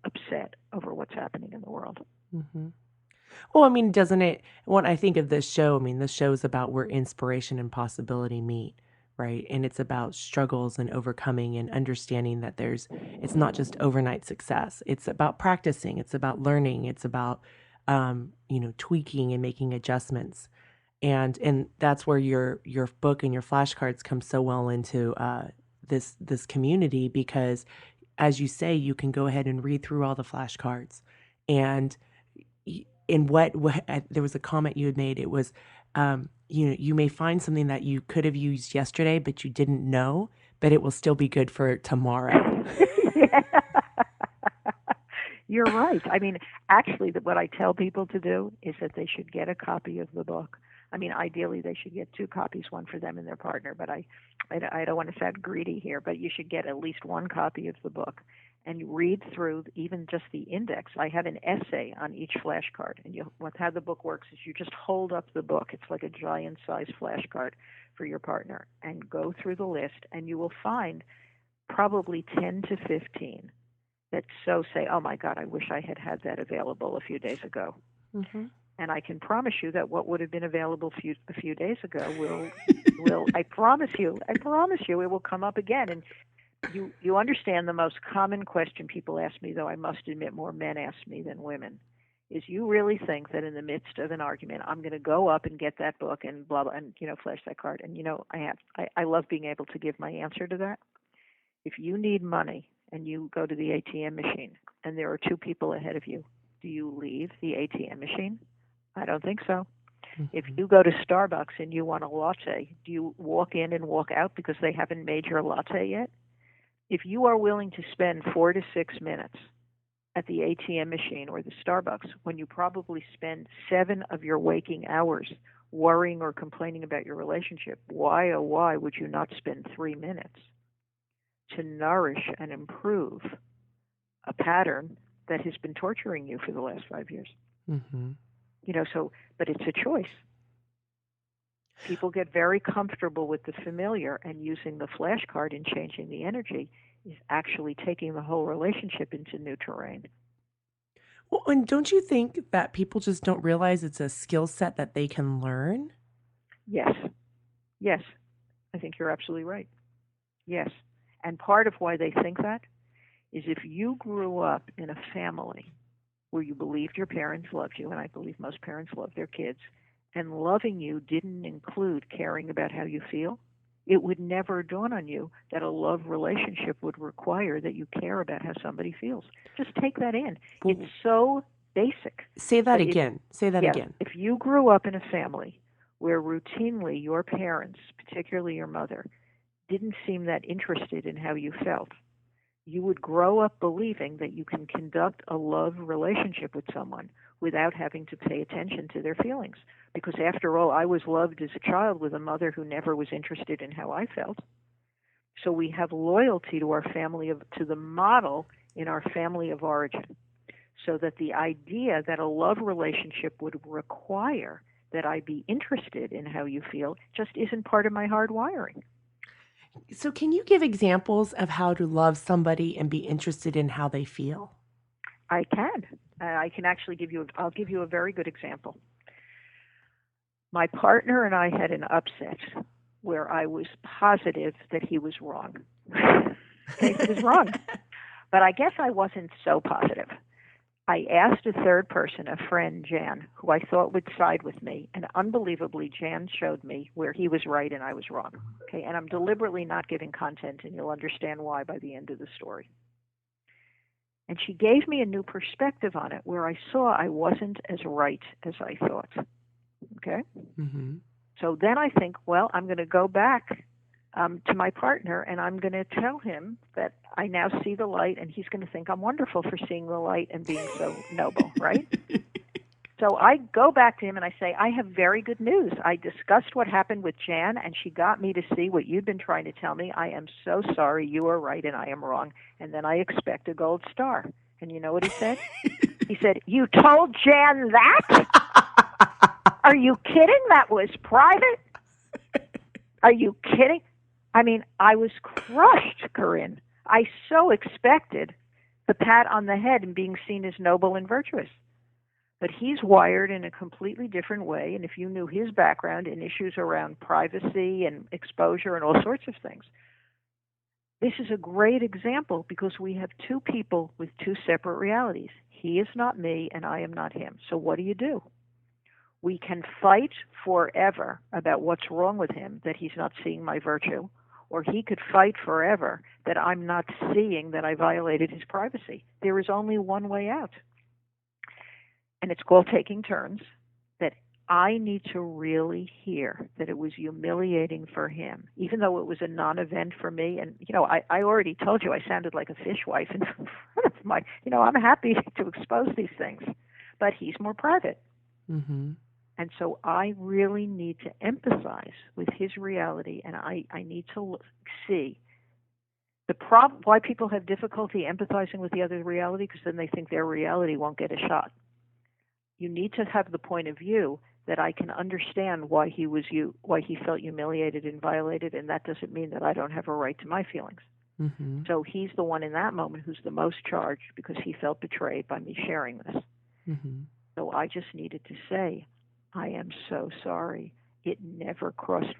upset over what's happening in the world. Mm-hmm. Well, I mean, doesn't it? When I think of this show, I mean, this show is about where inspiration and possibility meet, right? And it's about struggles and overcoming and understanding that it's not just overnight success. It's about practicing. It's about learning. It's about, tweaking and making adjustments. And that's where your book and your flashcards come so well into this community because, as you say, you can go ahead and read through all the flashcards and in what there was a comment you had made. It was, you may find something that you could have used yesterday, but you didn't know, but it will still be good for tomorrow. Yeah. You're right. I mean, actually, what I tell people to do is that they should get a copy of the book. I mean, ideally, they should get 2 copies, one for them and their partner. But I don't want to sound greedy here, but you should get at least 1 copy of the book and read through even just the index. I have an essay on each flashcard, and how the book works is you just hold up the book. It's like a giant-size flashcard for your partner, and go through the list, and you will find probably 10 to 15 that so say, oh my God, I wish I had had that available a few days ago. Mm-hmm. And I can promise you that what would have been available a few days ago will I promise you, it will come up again. And you understand the most common question people ask me, though I must admit more men ask me than women, is, you really think that in the midst of an argument I'm going to go up and get that book and blah blah and flash that card? And I love being able to give my answer to that. If you need money and you go to the ATM machine and there are 2 people ahead of you, do you leave the ATM machine? I don't think so. Mm-hmm. If you go to Starbucks and you want a latte, do you walk in and walk out because they haven't made your latte yet? If you are willing to spend 4 to 6 minutes at the ATM machine or the Starbucks when you probably spend 7 of your waking hours worrying or complaining about your relationship, why, oh why, would you not spend 3 minutes to nourish and improve a pattern that has been torturing you for the last 5 years? Mm-hmm. But it's a choice. People get very comfortable with the familiar, and using the flashcard and changing the energy is actually taking the whole relationship into new terrain. Well, and don't you think that people just don't realize it's a skill set that they can learn? Yes. Yes. I think you're absolutely right. Yes. And part of why they think that is, if you grew up in a family where you believed your parents loved you, and I believe most parents love their kids, and loving you didn't include caring about how you feel, it would never dawn on you that a love relationship would require that you care about how somebody feels. Just take that in. Well, It's so basic. say that But again. Say that again. if you grew up in a family where routinely your parents, particularly your mother, didn't seem that interested in how you felt, You would grow up believing that you can conduct a love relationship with someone without having to pay attention to their feelings. Because after all, I was loved as a child with a mother who never was interested in how I felt. So we have loyalty to our to the model in our family of origin. So that the idea that a love relationship would require that I be interested in how you feel just isn't part of my hardwiring. So, can you give examples of how to love somebody and be interested in how they feel? I can. I can actually I'll give you a very good example. My partner and I had an upset where I was positive that he was wrong. Okay, he was wrong. But I guess I wasn't so positive. I asked a third person, a friend, Jan, who I thought would side with me, and unbelievably, Jan showed me where he was right and I was wrong. Okay, and I'm deliberately not giving content, and you'll understand why by the end of the story. And she gave me a new perspective on it where I saw I wasn't as right as I thought. Okay? Mm-hmm. So then I think, well, I'm going to go back to my partner and I'm going to tell him that I now see the light, and he's going to think I'm wonderful for seeing the light and being so noble, right? So I go back to him and I say, I have very good news. I discussed what happened with Jan, and she got me to see what you'd been trying to tell me. I am so sorry. You are right and I am wrong. And then I expect a gold star. And you know what he said? He said, you told Jan that? Are you kidding? That was private? Are you kidding? I mean, I was crushed, Corinne. I so expected the pat on the head and being seen as noble and virtuous. But he's wired in a completely different way, and if you knew his background in issues around privacy and exposure and all sorts of things, this is a great example because we have two people with two separate realities. He is not me, and I am not him. So what do? We can fight forever about what's wrong with him, that he's not seeing my virtue, or he could fight forever that I'm not seeing that I violated his privacy. There is only one way out. And it's called taking turns, that I need to really hear that it was humiliating for him, even though it was a non-event for me. And, I already told you I sounded like a fishwife in front of my, I'm happy to expose these things, but he's more private. Mm-hmm. And so I really need to empathize with his reality, and I need to see the problem, why people have difficulty empathizing with the other reality, because then they think their reality won't get a shot. You need to have the point of view that I can understand why he felt humiliated and violated, and that doesn't mean that I don't have a right to my feelings. Mm-hmm. So he's the one in that moment who's the most charged because he felt betrayed by me sharing this. Mm-hmm. So I just needed to say, I am so sorry. It never crossed.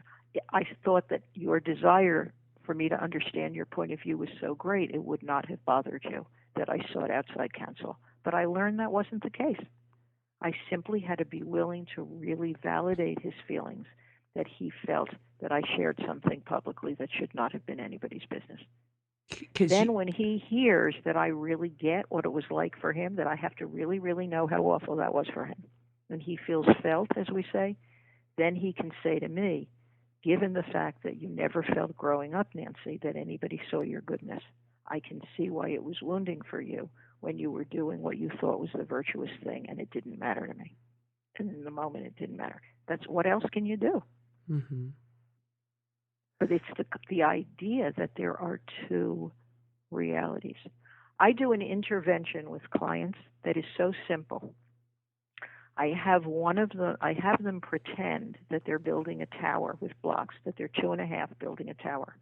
I thought that your desire for me to understand your point of view was so great, it would not have bothered you that I sought outside counsel. But I learned that wasn't the case. I simply had to be willing to really validate his feelings that he felt that I shared something publicly that should not have been anybody's business. Then when he hears that I really get what it was like for him, that I have to really, really know how awful that was for him, and he feels felt, as we say, then he can say to me, given the fact that you never felt growing up, Nancy, that anybody saw your goodness, I can see why it was wounding for you when you were doing what you thought was the virtuous thing, and it didn't matter to me. And in the moment, it didn't matter. That's what else can you do? Mm-hmm. But it's the idea that there are two realities. I do an intervention with clients that is so simple. I have them pretend that they're building a tower with blocks, that they're 2.5 building a tower.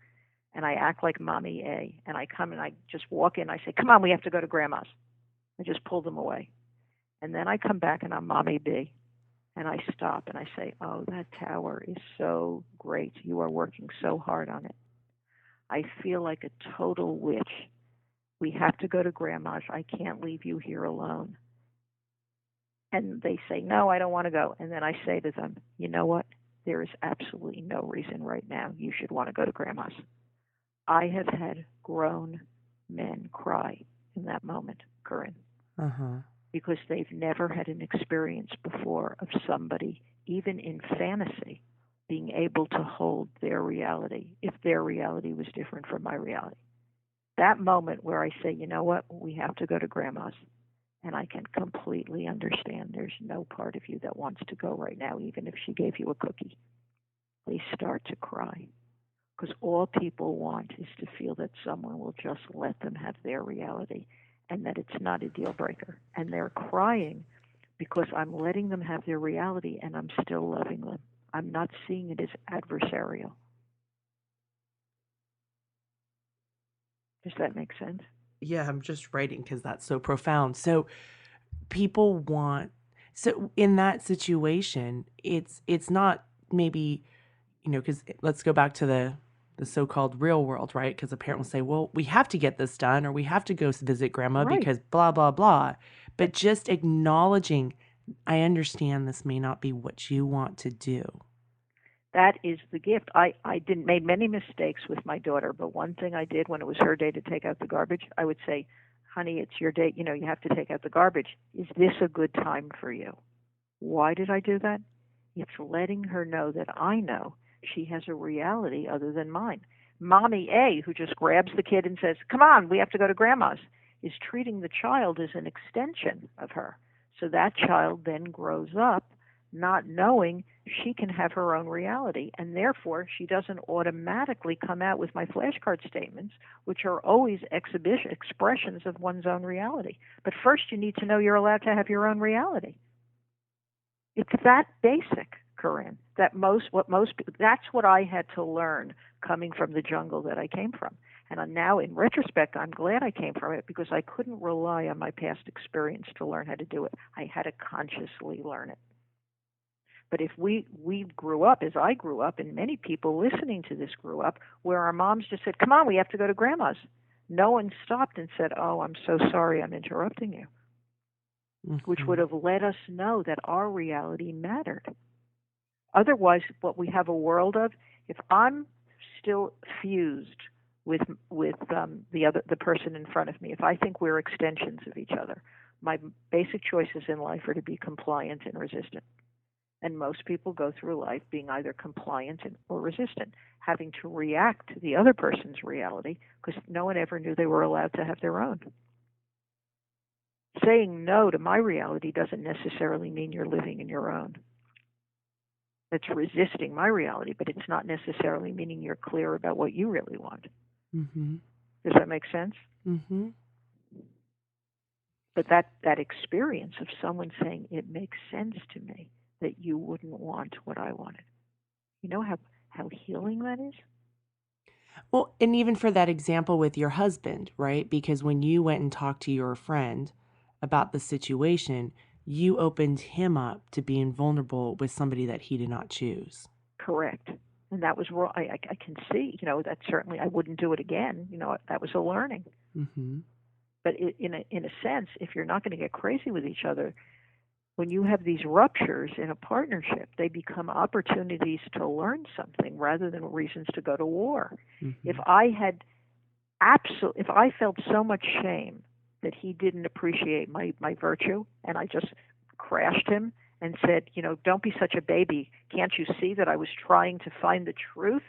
And I act like Mommy A, and I come and I just walk in, I say, come on, we have to go to Grandma's. I just pull them away. And then I come back and I'm Mommy B, and I stop and I say, oh, that tower is so great. You are working so hard on it. I feel like a total witch. We have to go to Grandma's. I can't leave you here alone. And they say, no, I don't want to go. And then I say to them, you know what? There is absolutely no reason right now you should want to go to Grandma's. I have had grown men cry in that moment, Corinne, because they've never had an experience before of somebody, even in fantasy, being able to hold their reality if their reality was different from my reality. that moment where I say, you know what, we have to go to grandma's. And I can completely understand there's no part of you that wants to go right now, even if she gave you a cookie. They start to cry. Because all people want is to feel that someone will just let them have their reality and that it's not a deal breaker. And they're crying because I'm letting them have their reality and I'm still loving them. I'm not seeing it as adversarial. Does that make sense? Yeah, I'm just writing because that's so profound. So people want, so in that situation, it's not maybe, because let's go back to the so-called real world, right? Because a parent will say, well, we have to get this done or we have to go visit grandma Right. because blah, blah, blah. But just acknowledging, I understand this may not be what you want to do. That is the gift. I made many mistakes with my daughter, but one thing I did when it was her day to take out the garbage, I would say, honey, it's your day. You have to take out the garbage. Is this a good time for you? Why did I do that? It's letting her know that I know she has a reality other than mine. Mommy A, who just grabs the kid and says, come on, we have to go to grandma's, is treating the child as an extension of her. So that child then grows up not knowing she can have her own reality, and therefore she doesn't automatically come out with my flashcard statements, which are always expressions of one's own reality. But first you need to know you're allowed to have your own reality. It's that basic, Corinne, that's what I had to learn coming from the jungle that I came from. And now, in retrospect, I'm glad I came from it because I couldn't rely on my past experience to learn how to do it. I had to consciously learn it. But if we grew up, as I grew up, and many people listening to this grew up, where our moms just said, come on, we have to go to grandma's. No one stopped and said, oh, I'm so sorry I'm interrupting you, which would have let us know that our reality mattered. Otherwise, what we have a world of, if I'm still fused with the person in front of me, if I think we're extensions of each other, my basic choices in life are to be compliant and resistant. And most people go through life being either compliant or resistant, having to react to the other person's reality because no one ever knew they were allowed to have their own. Saying no to my reality doesn't necessarily mean you're living in your own. It's resisting my reality, but it's not necessarily meaning you're clear about what you really want. Mm-hmm. Does that make sense? Mm-hmm. But that experience of someone saying, it makes sense to me that you wouldn't want what I wanted. You know how healing that is? Well, and even for that example with your husband, right? Because when you went and talked to your friend about the situation, you opened him up to being vulnerable with somebody that he did not choose. Correct. And that was wrong. I can see, that certainly I wouldn't do it again. That was a learning. Mm-hmm. But in a sense, if you're not going to get crazy with each other, when you have these ruptures in a partnership, they become opportunities to learn something rather than reasons to go to war. Mm-hmm. If I felt so much shame that he didn't appreciate my virtue and I just crashed him and said, don't be such a baby. Can't you see that I was trying to find the truth?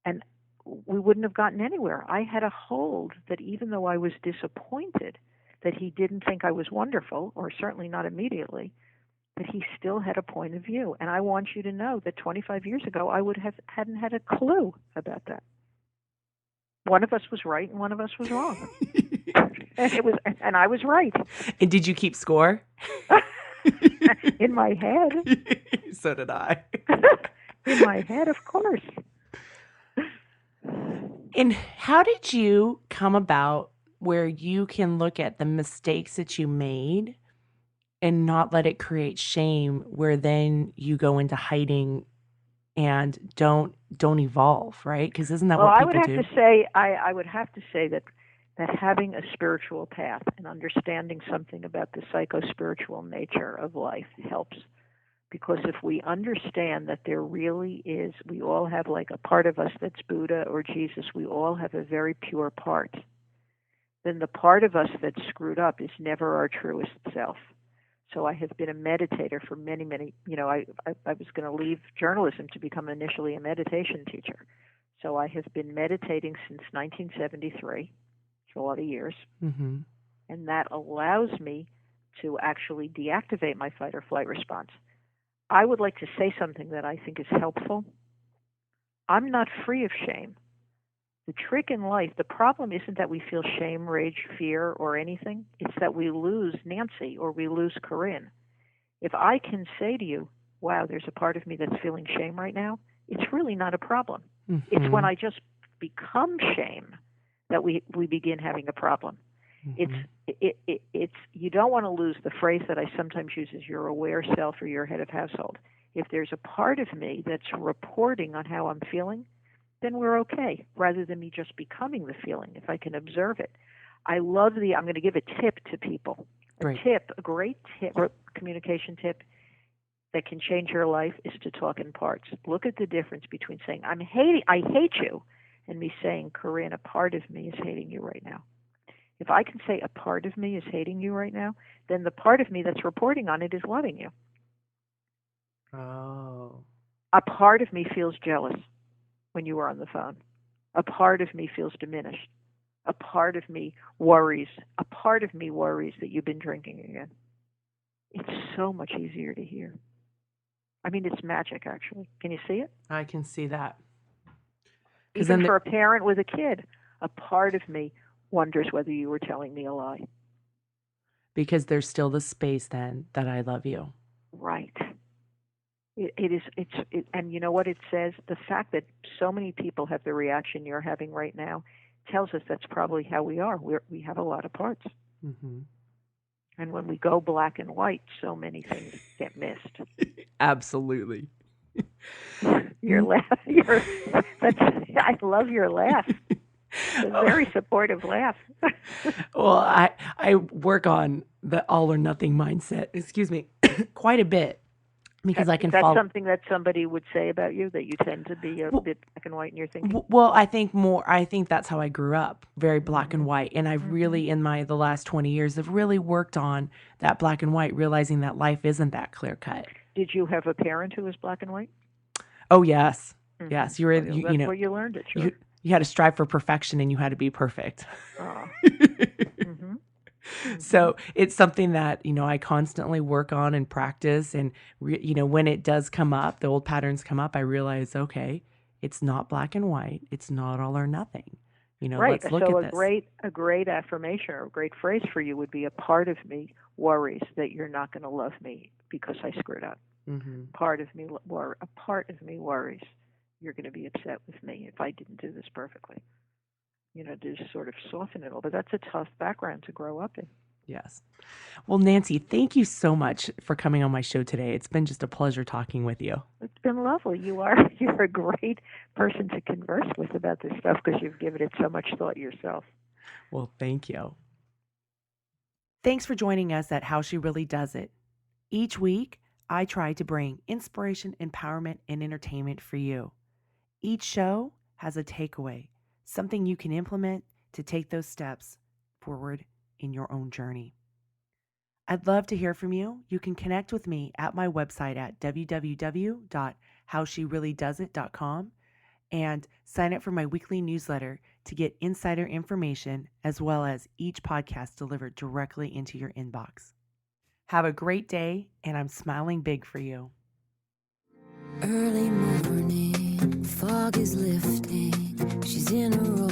And we wouldn't have gotten anywhere. I had a hold that even though I was disappointed that he didn't think I was wonderful, or certainly not immediately, that he still had a point of view. And I want you to know that 25 years ago, I hadn't had a clue about that. One of us was right and one of us was wrong. and I was right. And did you keep score? In my head. So did I. In my head, of course. And how did you come about where you can look at the mistakes that you made and not let it create shame, where then you go into hiding and don't evolve, right? Because isn't that what people do? I would have to say that having a spiritual path and understanding something about the psycho-spiritual nature of life helps. Because if we understand that there really is, we all have like a part of us that's Buddha or Jesus, we all have a very pure part, then the part of us that's screwed up is never our truest self. So I have been a meditator for many, I was going to leave journalism to become initially a meditation teacher. So I have been meditating since 1973. It's a lot of years. Mm-hmm. And that allows me to actually deactivate my fight or flight response. I would like to say something that I think is helpful. I'm not free of shame. The trick in life, the problem isn't that we feel shame, rage, fear, or anything. It's that we lose Nancy or we lose Corinne. If I can say to you, wow, there's a part of me that's feeling shame right now, it's really not a problem. Mm-hmm. It's when I just become shame that we begin having a problem. Mm-hmm. It's you don't want to lose the phrase that I sometimes use is your aware self or your head of household. If there's a part of me that's reporting on how I'm feeling, then we're okay, rather than me just becoming the feeling, if I can observe it. I'm going to give a tip to people. A great tip, or communication tip that can change your life is to talk in parts. Look at the difference between saying, I hate you, and me saying, Corinne, a part of me is hating you right now. If I can say a part of me is hating you right now, then the part of me that's reporting on it is loving you. Oh. A part of me feels jealous when you were on the phone. A part of me feels diminished. A part of me worries. A part of me worries that you've been drinking again. It's so much easier to hear. I mean, it's magic, actually. Can you see it? I can see that. Even for a parent with a kid, a part of me wonders whether you were telling me a lie. Because there's still the space then that I love you. Right. And you know what it says? The fact that so many people have the reaction you're having right now tells us that's probably how we are. We have a lot of parts. Mm-hmm. And when we go black and white, so many things get missed. Absolutely. Your laugh. I love your laugh. It's a very supportive laugh. Well, I work on the all or nothing mindset, quite a bit. Because I can follow. Is that something that somebody would say about you, that you tend to be a bit black and white in your thinking? Well, I think that's how I grew up, very black and white. And I've really, in the last 20 years, have really worked on that black and white, realizing that life isn't that clear cut. Did you have a parent who was black and white? Oh, yes. Mm-hmm. Yes. That's where you learned it, sure. You had to strive for perfection and you had to be perfect. Oh. So it's something that, I constantly work on and practice. And, when it does come up, the old patterns come up, I realize, okay, it's not black and white. It's not all or nothing. Right. Let's look at this. So a great affirmation or a great phrase for you would be, a part of me worries that you're not going to love me because I screwed up. Mm-hmm. A part of me worries you're going to be upset with me if I didn't do this perfectly. To sort of soften it all. But that's a tough background to grow up in. Yes. Well, Nancy, thank you so much for coming on my show today. It's been just a pleasure talking with you. It's been lovely. You're a great person to converse with about this stuff because you've given it so much thought yourself. Well, thank you. Thanks for joining us at How She Really Does It. Each week, I try to bring inspiration, empowerment, and entertainment for you. Each show has a takeaway, something you can implement to take those steps forward in your own journey. I'd love to hear from you. You can connect with me at my website at www.howshereallydoesit.com and sign up for my weekly newsletter to get insider information as well as each podcast delivered directly into your inbox. Have a great day, and I'm smiling big for you. Early morning, fog is lifting. She's in a row.